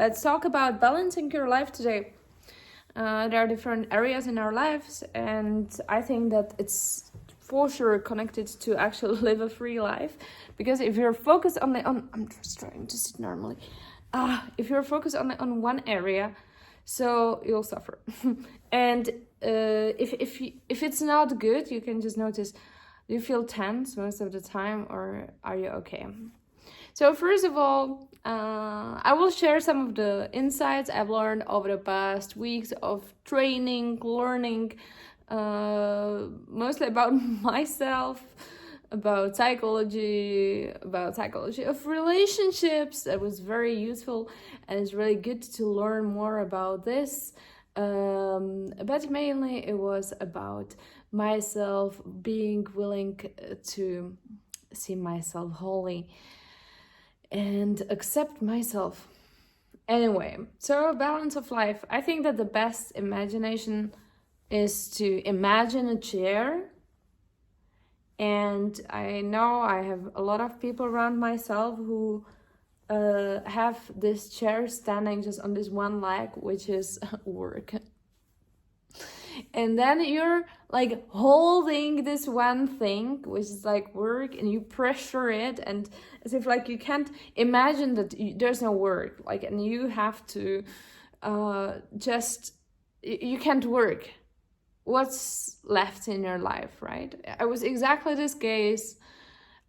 let's talk about balancing your life today. There are different areas in our lives, and I think that it's for sure connected to actually live a free life. Because if you're focused on I'm just trying to sit normally. If you're focused on one area, so you'll suffer. And if it's not good, you can just notice, do you feel tense most of the time, or are you okay? So first of all, I will share some of the insights I've learned over the past weeks of training, learning, mostly about myself, about psychology of relationships. That was very useful, and it's really good to learn more about this. But mainly it was about myself, being willing to see myself wholly and accept myself. Anyway, so balance of life. I think that the best imagination is to imagine a chair. And I know I have a lot of people around myself who have this chair standing just on this one leg, which is work. And then you're like holding this one thing, which is like work, and you pressure it, and as if like you can't imagine that there's no work, like, and you have to you can't work. What's left in your life, right? I was exactly this case.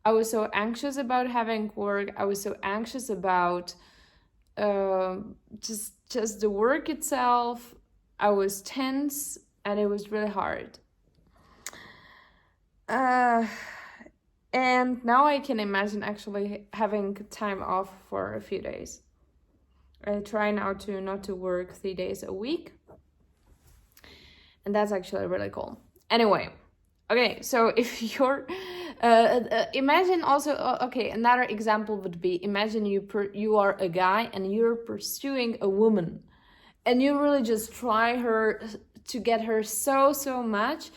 I was so anxious about having work. I was so anxious about just the work itself. I was tense, and it was really hard. And now I can imagine actually having time off for a few days. I try now not to work 3 days a week. And that's actually really cool. Anyway, okay, so if you're, imagine also, another example would be, imagine you are a guy and you're pursuing a woman, and you really just try to get her so much,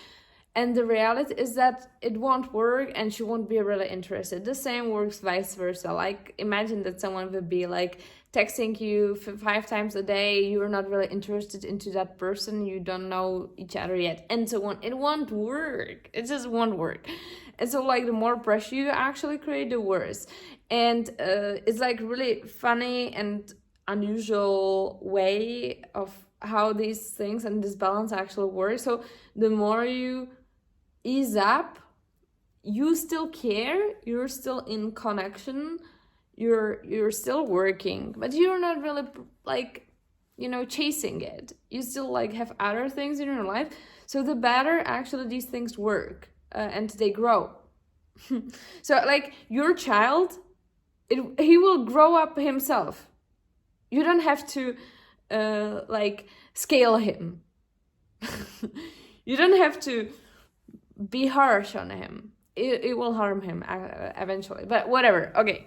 and the reality is that it won't work and she won't be really interested. The same works vice versa. Like, imagine that someone would be like texting you 5 times a day, you're not really interested into that person, you don't know each other yet, and so on. It won't work. It just won't work. And so like the more pressure you actually create, the worse. And it's like really funny and unusual way of how these things and this balance actually work. So the more you ease up, you still care, you're still in connection, you're still working, but you're not really like, chasing it. You still like have other things in your life. So the better actually these things work, and they grow. So like your child, he will grow up himself. You don't have to like scale him. You don't have to be harsh on him. It will harm him eventually, but whatever. Okay,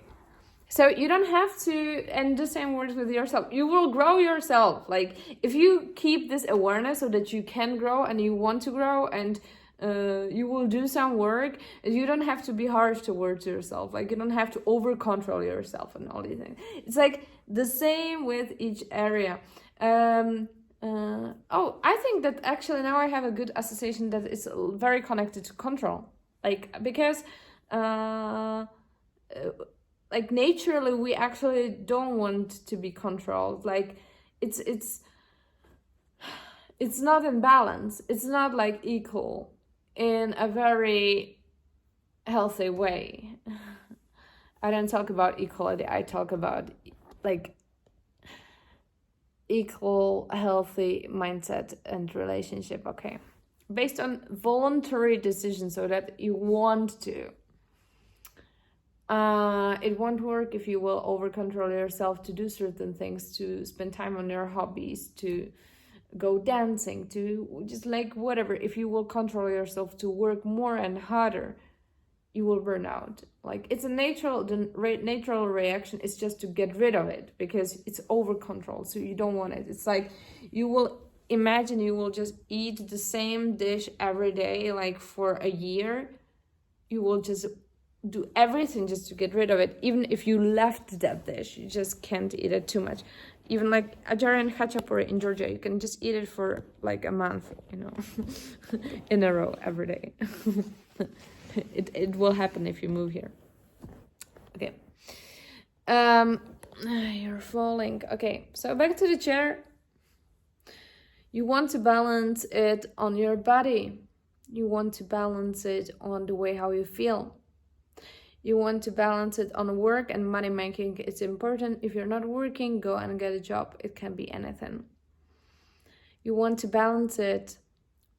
so you don't have to, and the same words with yourself. You will grow yourself. Like, if you keep this awareness so that you can grow and you want to grow, and you will do some work, you don't have to be harsh towards yourself. Like, you don't have to over control yourself and all these things. It's like the same with each area. I think that actually now I have a good association that it's very connected to control. Like, because like naturally we actually don't want to be controlled. Like, it's not in balance. It's not like equal in a very healthy way. I don't talk about equality. I talk about like equal, healthy mindset and relationship. Okay, based on voluntary decisions, so that you want to. It won't work if you will over control yourself to do certain things, to spend time on your hobbies, to go dancing, to just like whatever. If you will control yourself to work more and harder, you will burn out. Like, it's a natural reaction is just to get rid of it, because it's over control, so you don't want it. It's like you will just eat the same dish every day, like for a year. You will just do everything just to get rid of it. Even if you left that dish, you just can't eat it too much. Even like Ajarian Hachapuri in Georgia, you can just eat it for like a month, in a row every day. It will happen if you move here. Okay. You're falling. Okay, so back to the chair. You want to balance it on your body. You want to balance it on the way how you feel. You want to balance it on work and money making. It's important. If you're not working, go and get a job. It can be anything. You want to balance it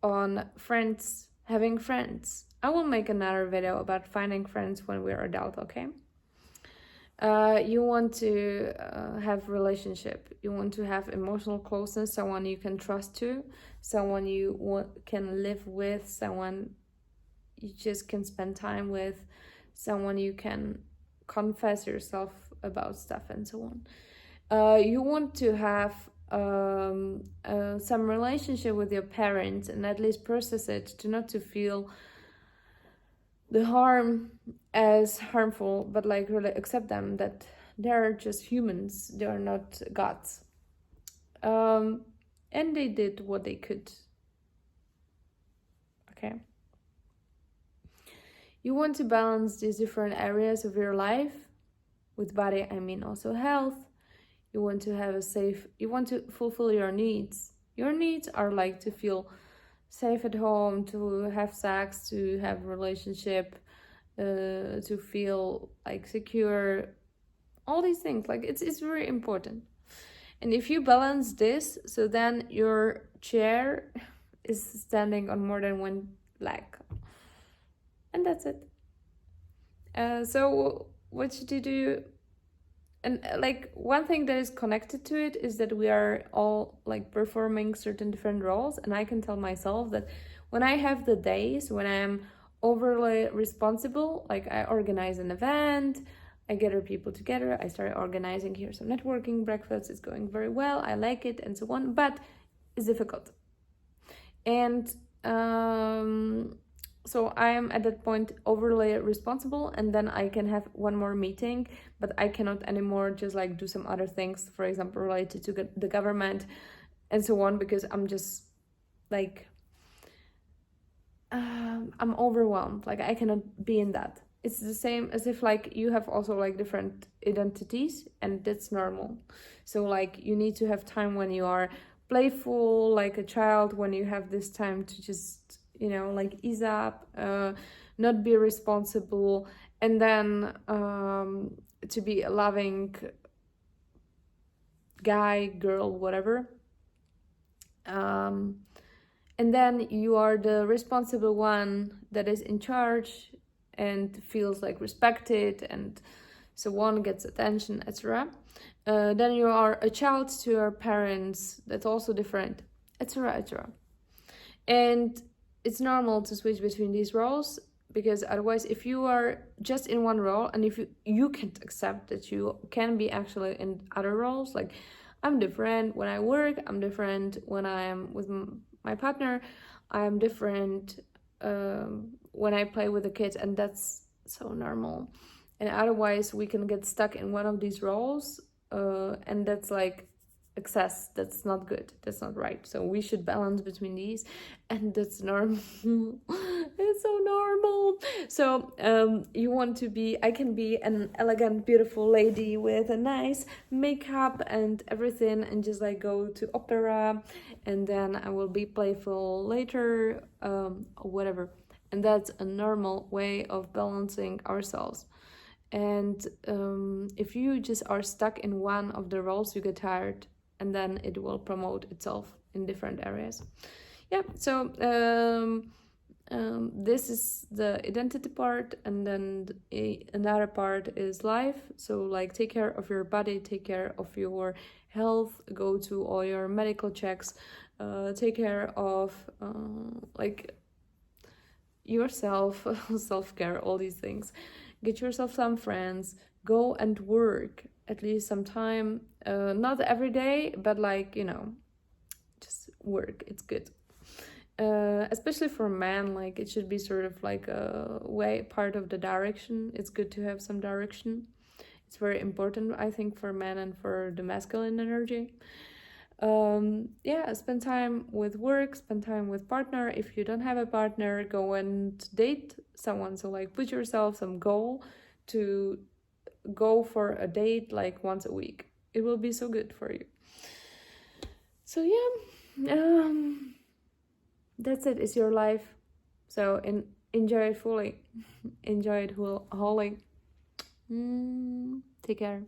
on friends, having friends. I will make another video about finding friends when we're adult, okay? You want to have relationship. You want to have emotional closeness, someone you can trust to, someone you can live with, someone you just can spend time with, someone you can confess yourself about stuff and so on. You want to have some relationship with your parents and at least process it, to not to feel the harm as harmful, but like really accept them, that they're just humans, they are not gods. And they did what they could. Okay. You want to balance these different areas of your life. With body, I mean also health. You want to have you want to fulfill your needs. Your needs are like to feel safe at home, to have sex, to have relationship, to feel like secure, all these things. Like it's very important. And if you balance this, so then your chair is standing on more than one leg. And that's it. So what should you do? And like one thing that is connected to it is that we are all like performing certain different roles. And I can tell myself that when I have the days when I am overly responsible, like I organize an event, I gather people together, I start organizing here some networking breakfasts, it's going very well, I like it and so on, but it's difficult. And so I am at that point overly responsible, and then I can have one more meeting, but I cannot anymore just like do some other things, for example, related to the government and so on, because I'm just like, I'm overwhelmed. Like I cannot be in that. It's the same as if like you have also like different identities, and that's normal. So like you need to have time when you are playful, like a child, when you have this time to just, like ease up, not be responsible, and then to be a loving guy, girl, whatever. And then you are the responsible one that is in charge and feels like respected and so on, gets attention, etc. Then you are a child to your parents, that's also different, etc., etc. And it's normal to switch between these roles, because otherwise if you are just in one role, and if you can't accept that you can be actually in other roles, like I'm different when I work, I'm different when I am with my partner, I'm different when I play with the kids, and that's so normal. And otherwise we can get stuck in one of these roles, and that's like excess. That's not good, that's not right. So we should balance between these, and that's normal. It's so normal. So you want to be, I can be an elegant, beautiful lady with a nice makeup and everything, and just like go to opera, and then I will be playful later, or whatever. And that's a normal way of balancing ourselves. And if you just are stuck in one of the roles, you get tired, and then it will promote itself in different areas. Yeah, so this is the identity part, and then another part is life. So like take care of your body, take care of your health, go to all your medical checks, take care of like yourself, self-care, all these things. Get yourself some friends, go and work at least some time, not every day, but like, just work, it's good. especially for men, like it should be sort of like a way part of the direction. It's good to have some direction. It's very important, I think, for men and for the masculine energy. Yeah, spend time with work, spend time with partner. If you don't have a partner, go and date someone. So like put yourself some goal to go for a date like once a week. It will be so good for you. So yeah, that's it. It's your life. So enjoy it fully. Enjoy it wholly. Take care.